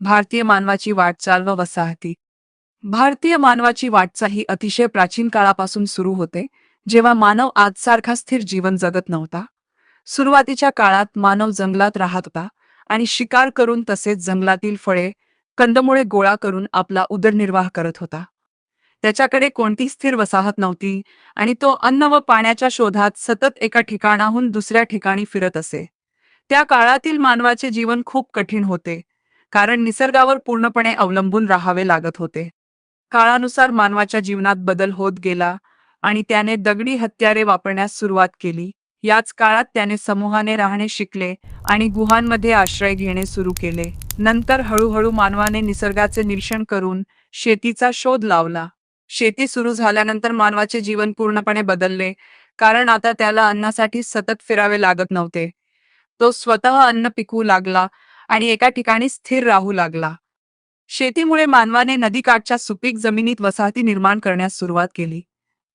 भारतीय मानवाची वाटचाल व वसाहती. भारतीय मानवाची वाटचाल ही अतिशय प्राचीन काळापासून सुरू होते, जेव्हा मानव आजसारखा स्थिर जीवन जगत नव्हता. सुरुवातीच्या काळात मानव जंगलात राहत होता आणि शिकार करून तसेच जंगलातील फळे, कंदमुळे गोळा करून आपला उदरनिर्वाह करत होता. त्याच्याकडे कोणती स्थिर वसाहत नव्हती आणि तो अन्न व पाण्याच्या शोधात सतत एका ठिकाणाहून दुसऱ्या ठिकाणी फिरत असे. त्या काळातील मानवाचे जीवन खूप कठीण होते, कारण निसर्गावर पूर्णपणे अवलंबून राहावे लागत होते. काळानुसार मानवाच्या जीवनात बदल होत गेला आणि त्याने दगडी हत्यारे वापरण्यास सुरुवात केली. याच काळात त्याने समूहाने राहणे शिकले आणि गुहांमध्ये आश्रय घेणे सुरू केले. नंतर हळूहळू मानवाने निसर्गाचे निरीक्षण करून शेतीचा शोध लावला. शेती सुरू झाल्यानंतर मानवाचे जीवन पूर्णपणे बदलले, कारण आता त्याला अन्नासाठी सतत फिरावे लागत नव्हते. तो स्वतः अन्न पिकवू लागला आणि एका ठिकाणी स्थिर राहू लागला. शेतीमुळे मानवाने नदीकाठच्या सुपीक जमिनीत वसाहती निर्माण करण्यास सुरुवात केली.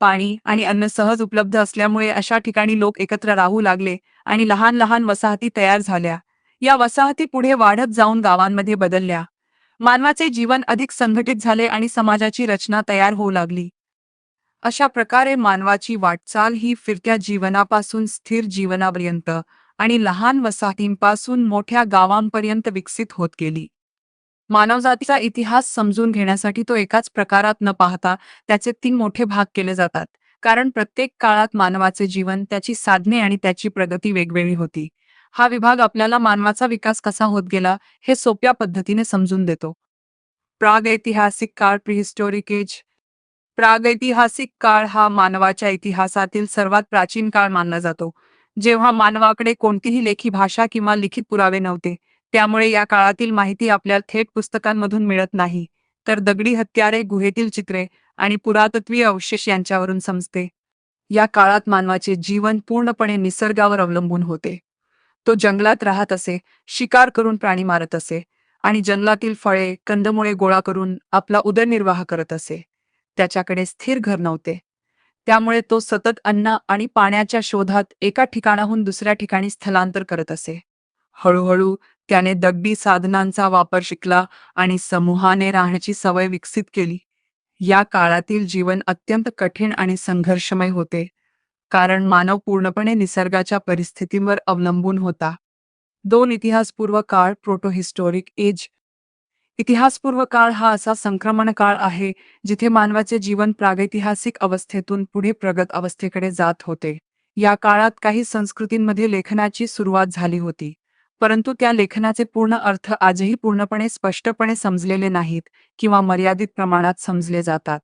पाणी आणि अन्न सहज उपलब्ध असल्यामुळे अशा ठिकाणी लोक एकत्र राहू लागले आणि लहान लहान वसाहती तयार झाल्या. या वसाहती पुढे वाढत जाऊन गावांमध्ये बदलल्या. मानवाचे जीवन अधिक संघटित झाले आणि समाजाची रचना तयार होऊ लागली. अशा प्रकारे मानवाची वाटचाल ही फिरत्या जीवनापासून स्थिर जीवनापर्यंत आणि लहान वसाहतींपासून मोठ्या गावांपर्यंत विकसित होत गेली. मानवजातीचा इतिहास समजून घेण्यासाठी तो एकाच प्रकारात न पाहता त्याचे 3 मोठे भाग केले जातात, कारण प्रत्येक काळात मानवाचे जीवन, त्याची साधने आणि त्याची प्रगती वेगवेगळी होती. हा विभाग आपल्याला मानवाचा विकास कसा होत गेला हे सोप्या पद्धतीने समजून देतो. प्रागैतिहासिक काळ, प्रीहिस्टोरिक एज. प्रागैतिहासिक काळ हा मानवाच्या इतिहासातील सर्वात प्राचीन काळ मानला जातो, जेव्हा मानवाकडे कोणतीही लेखी भाषा किंवा लिखित पुरावे नव्हते. त्यामुळे या काळातील माहिती आपल्याला थेट पुस्तकांमधून मिळत नाही, तर दगडी हत्यारे, गुहेतील चित्रे आणि पुरातत्वीय अवशेष यांच्यावरून समजते. या काळात मानवाचे जीवन पूर्णपणे निसर्गावर अवलंबून होते. तो जंगलात राहत असे, शिकार करून प्राणी मारत असे आणि जंगलातील फळे, कंदमुळे गोळा करून आपला उदरनिर्वाह करत असे. त्याच्याकडे स्थिर घर नव्हते, त्यामुळे तो सतत अन्न आणि पाण्याच्या शोधात एका ठिकाणाहून दुसऱ्या ठिकाणी स्थलांतर करत असे. हळूहळू त्याने दगडी साधनांचा वापर शिकला आणि समूहाने राहण्याची सवय विकसित केली. या काळातील जीवन अत्यंत कठीण आणि संघर्षमय होते, कारण मानव पूर्णपणे निसर्गाच्या परिस्थितींवर अवलंबून होता. 2. इतिहासपूर्व काळ, प्रोटोहिस्टोरिक एज. इतिहासपूर्व काळ हा असा संक्रमण काळ आहे जिथे मानवाचे जीवन प्रागैतिहासिक अवस्थेतून पुढे प्रगत अवस्थेकडे जात होते. या काळात काही संस्कृतींमध्ये लेखनाची सुरुवात झाली होती, परंतु त्या लेखनाचे पूर्ण अर्थ आजही पूर्णपणे स्पष्टपणे समजलेले नाहीत किंवा मर्यादित प्रमाणात समजले जातात.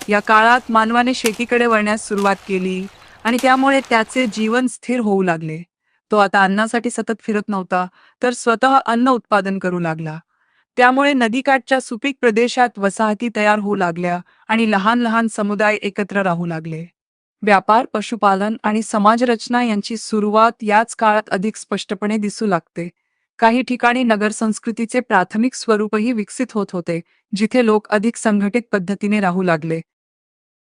या काळात मानवाने शेतीकडे वळण्यास सुरुवात केली आणि त्यामुळे त्याचे जीवन स्थिर होऊ लागले. तो आता अन्नासाठी सतत फिरत नव्हता, तर स्वतः अन्न उत्पादन करू लागला. त्यामुळे नदीकाठच्या सुपीक प्रदेशात वसाहती तयार होऊ लागल्या आणि लहान लहान समुदाय एकत्र राहू लागले. व्यापार, पशुपालन आणि समाजरचना यांची सुरुवात याच काळात अधिक स्पष्टपणे दिसू लागते. काही ठिकाणी नगर संस्कृतीचे प्राथमिक स्वरूपही विकसित होत होते, जिथे लोक अधिक संघटित पद्धतीने राहू लागले.